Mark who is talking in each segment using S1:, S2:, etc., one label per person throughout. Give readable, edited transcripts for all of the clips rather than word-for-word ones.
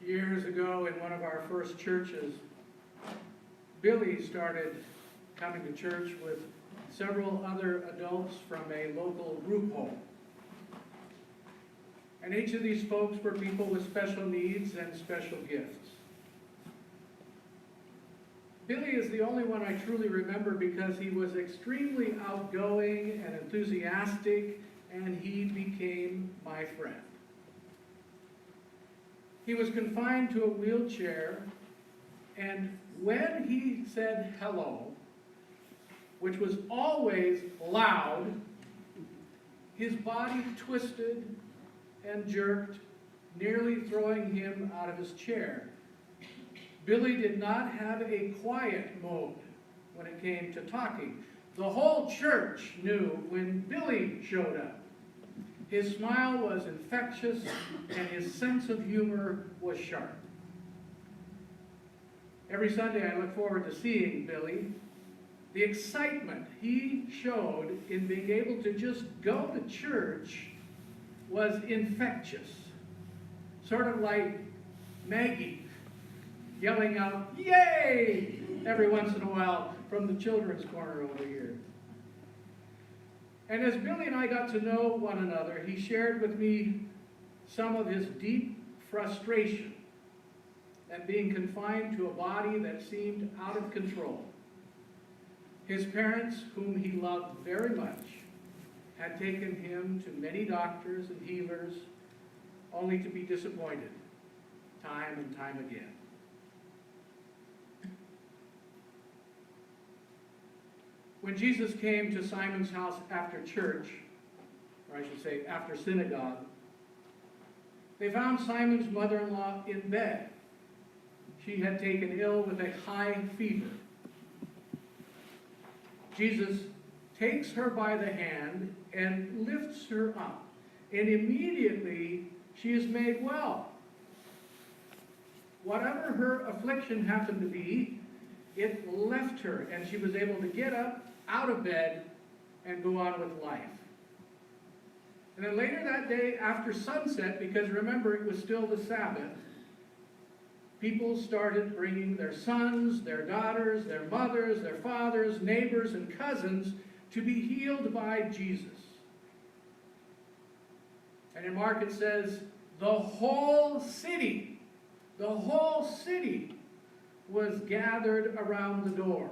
S1: Years ago in one of our first churches, Billy started coming to church with several other adults from a local group home. And each of these folks were people with special needs and special gifts. Billy is the only one I truly remember because he was extremely outgoing and enthusiastic, and he became my friend. He was confined to a wheelchair, and when he said hello, which was always loud, his body twisted and jerked, nearly throwing him out of his chair. Billy did not have a quiet mode when it came to talking. The whole church knew when Billy showed up. His smile was infectious, and his sense of humor was sharp. Every Sunday I look forward to seeing Billy. The excitement he showed in being able to just go to church was infectious. Sort of like Maggie yelling out, "Yay!" every once in a while from the children's corner over here. And as Billy and I got to know one another, he shared with me some of his deep frustration at being confined to a body that seemed out of control. His parents, whom he loved very much, had taken him to many doctors and healers, only to be disappointed time and time again. When Jesus came to Simon's house after church, or I should say after synagogue, they found Simon's mother-in-law in bed. She had taken ill with a high fever. Jesus takes her by the hand and lifts her up, and immediately she is made well. Whatever her affliction happened to be, it left her, and she was able to get up out of bed and go on with life. And then later that day, after sunset, because remember it was still the Sabbath, people started bringing their sons, their daughters, their mothers, their fathers, neighbors, and cousins to be healed by Jesus. And in Mark it says, the whole city was gathered around the door,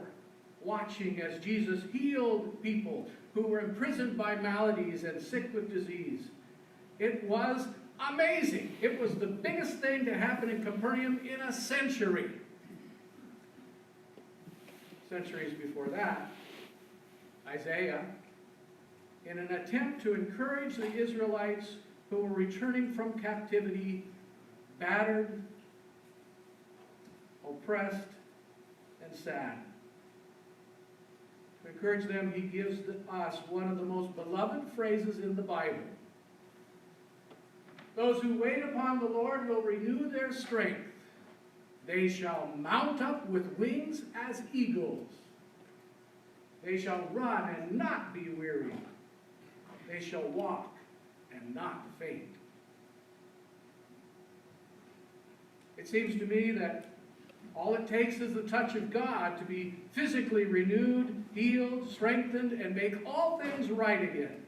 S1: watching as Jesus healed people who were imprisoned by maladies and sick with disease. It was amazing. It was the biggest thing to happen in Capernaum in a century. Centuries before that, Isaiah, in an attempt to encourage the Israelites who were returning from captivity, battered, oppressed, and sad. To encourage them, he gives us one of the most beloved phrases in the Bible. Those who wait upon the Lord will renew their strength. They shall mount up with wings as eagles. They shall run and not be weary. They shall walk and not faint. It seems to me that all it takes is the touch of God to be physically renewed, healed, strengthened, and make all things right again.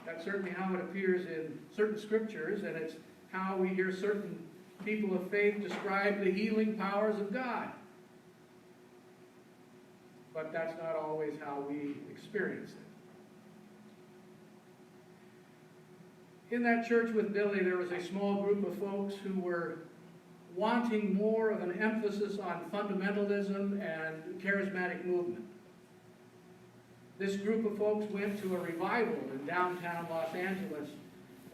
S1: That's certainly how it appears in certain scriptures, and it's how we hear certain people of faith describe the healing powers of God. But that's not always how we experience it. In that church with Billy, there was a small group of folks who were wanting more of an emphasis on fundamentalism and charismatic movement. This group of folks went to a revival in downtown Los Angeles,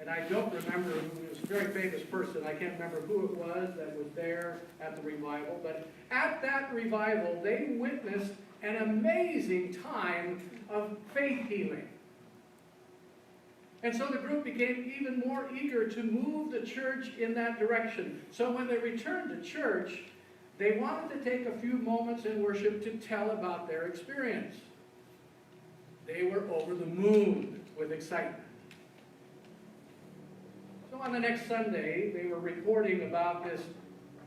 S1: and I don't remember who, it was a very famous person, I can't remember who it was that was there at the revival, but at that revival they witnessed an amazing time of faith healing. And so the group became even more eager to move the church in that direction. So when they returned to church, they wanted to take a few moments in worship to tell about their experience. They were over the moon with excitement. So on the next Sunday, they were reporting about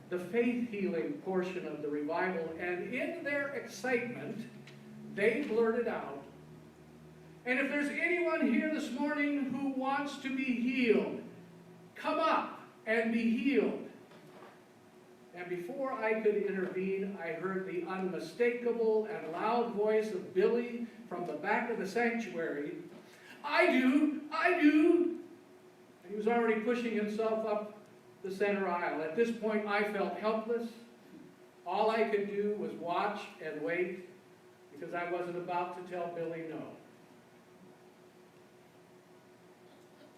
S1: the faith healing portion of the revival, and in their excitement, they blurted out, "And if there's anyone here this morning who wants to be healed, come up and be healed." And before I could intervene, I heard the unmistakable and loud voice of Billy from the back of the sanctuary. "I do, I do." And he was already pushing himself up the center aisle. At this point, I felt helpless. All I could do was watch and wait, because I wasn't about to tell Billy no.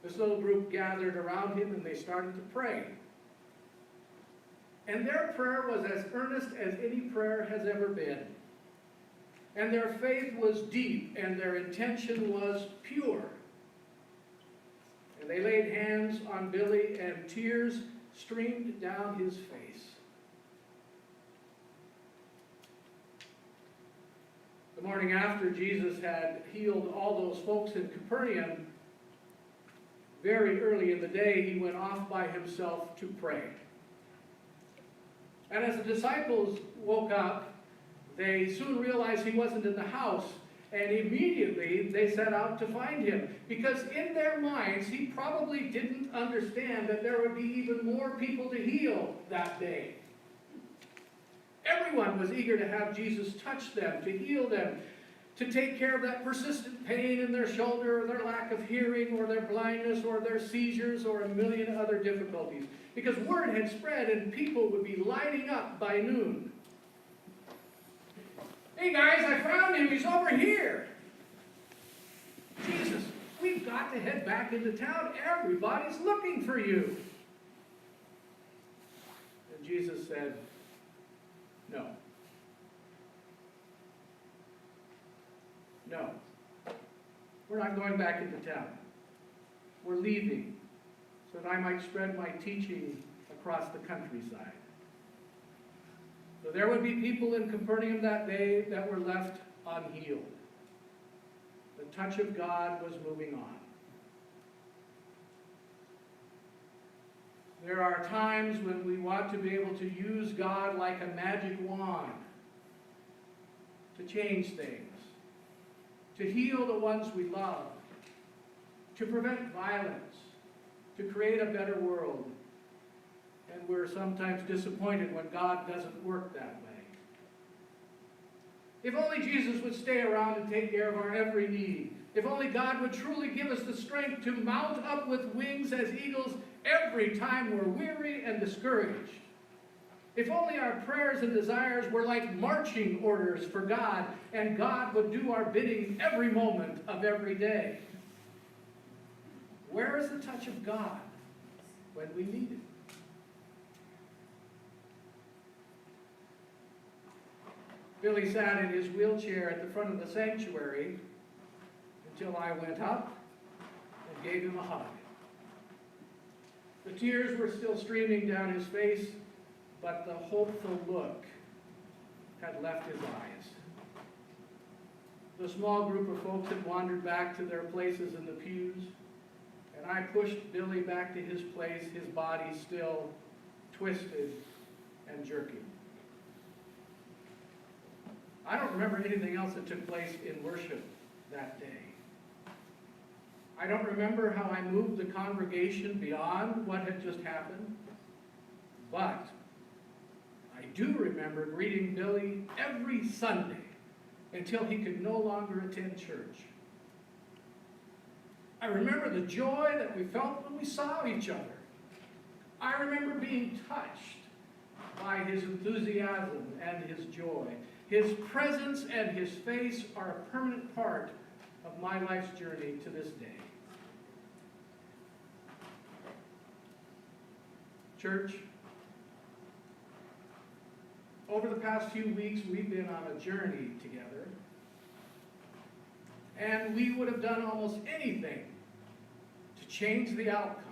S1: This little group gathered around him and they started to pray. And their prayer was as earnest as any prayer has ever been. And their faith was deep and their intention was pure. And they laid hands on Billy and tears streamed down his face. The morning after Jesus had healed all those folks in Capernaum, very early in the day, he went off by himself to pray. And as the disciples woke up, they soon realized he wasn't in the house, and immediately they set out to find him, because in their minds, he probably didn't understand that there would be even more people to heal that day. Everyone was eager to have Jesus touch them, to heal them, to take care of that persistent pain in their shoulder, or their lack of hearing, or their blindness, or their seizures, or a million other difficulties. Because word had spread and people would be lining up by noon. "Hey guys, I found him, he's over here." "Jesus, we've got to head back into town, everybody's looking for you." And Jesus said, "No. No. We're not going back into town. We're leaving so that I might spread my teaching across the countryside." So there would be people in Capernaum that day that were left unhealed. The touch of God was moving on. There are times when we want to be able to use God like a magic wand to change things, to heal the ones we love, to prevent violence, to create a better world. And we're sometimes disappointed when God doesn't work that way. If only Jesus would stay around and take care of our every need. If only God would truly give us the strength to mount up with wings as eagles every time we're weary and discouraged. If only our prayers and desires were like marching orders for God, and God would do our bidding every moment of every day. Where is the touch of God when we need it? Billy sat in his wheelchair at the front of the sanctuary until I went up and gave him a hug. The tears were still streaming down his face, but the hopeful look had left his eyes. The small group of folks had wandered back to their places in the pews, and I pushed Billy back to his place, his body still twisted and jerking. I don't remember anything else that took place in worship that day. I don't remember how I moved the congregation beyond what had just happened, but I do remember greeting Billy every Sunday until he could no longer attend church. I remember the joy that we felt when we saw each other. I remember being touched by his enthusiasm and his joy. His presence and his face are a permanent part of my life's journey to this day. Church, over the past few weeks, we've been on a journey together, and we would have done almost anything to change the outcome.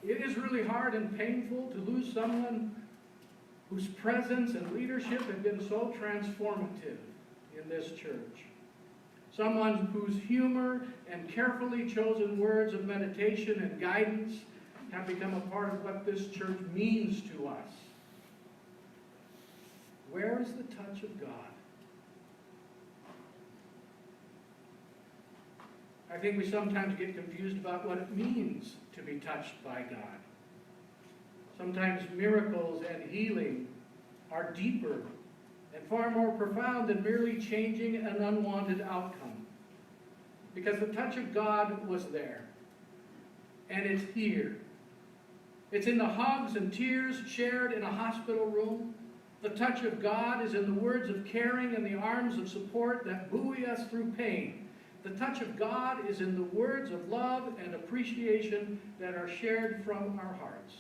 S1: It is really hard and painful to lose someone whose presence and leadership have been so transformative in this church. someone whose humor and carefully chosen words of meditation and guidance have become a part of what this church means to us. Where is the touch of God? I think we sometimes get confused about what it means to be touched by God. Sometimes miracles and healing are deeper and far more profound than merely changing an unwanted outcome. Because the touch of God was there, and it's here. It's in the hugs and tears shared in a hospital room. The touch of God is in the words of caring and the arms of support that buoy us through pain. The touch of God is in the words of love and appreciation that are shared from our hearts.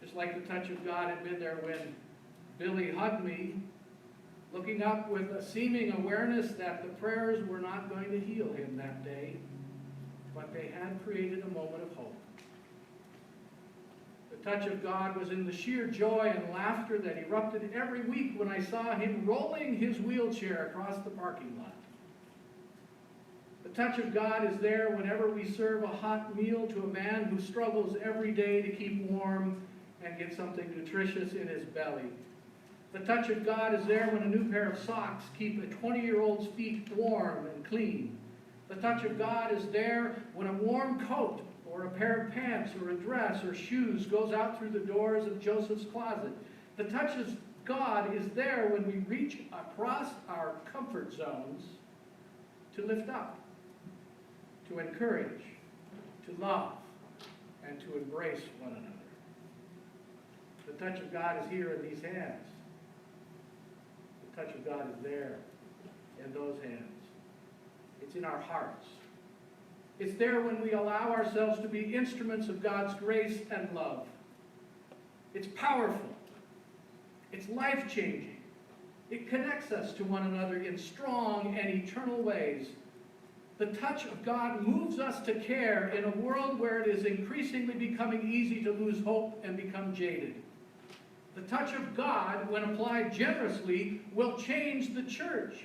S1: Just like the touch of God had been there when Billy hugged me, looking up with a seeming awareness that the prayers were not going to heal him that day, but they had created a moment of hope. The touch of God was in the sheer joy and laughter that erupted every week when I saw him rolling his wheelchair across the parking lot. The touch of God is there whenever we serve a hot meal to a man who struggles every day to keep warm and get something nutritious in his belly. The touch of God is there when a new pair of socks keep a 20-year-old's feet warm and clean. The touch of God is there when a warm coat or a pair of pants or a dress or shoes goes out through the doors of Joseph's closet. The touch of God is there when we reach across our comfort zones to lift up, to encourage, to love, and to embrace one another. The touch of God is here in these hands. The touch of God is there in those hands. It's in our hearts. It's there when we allow ourselves to be instruments of God's grace and love. It's powerful. It's life-changing. It connects us to one another in strong and eternal ways. The touch of God moves us to care in a world where it is increasingly becoming easy to lose hope and become jaded. The touch of God, when applied generously, will change the church.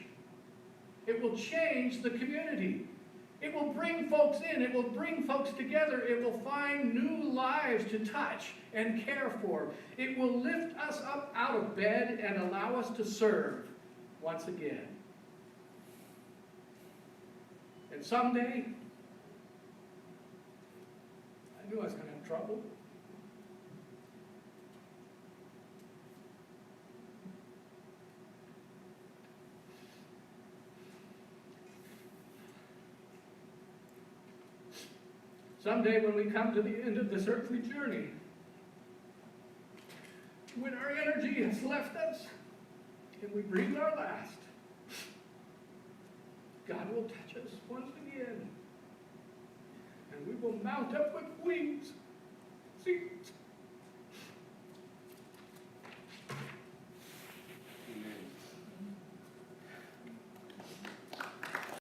S1: It will change the community. It will bring folks in. It will bring folks together. It will find new lives to touch and care for. It will lift us up out of bed and allow us to serve once again. And someday, I knew I was going to have trouble. Someday when we come to the end of this earthly journey, when our energy has left us and we breathe our last, God will touch us once again, and we will mount up with wings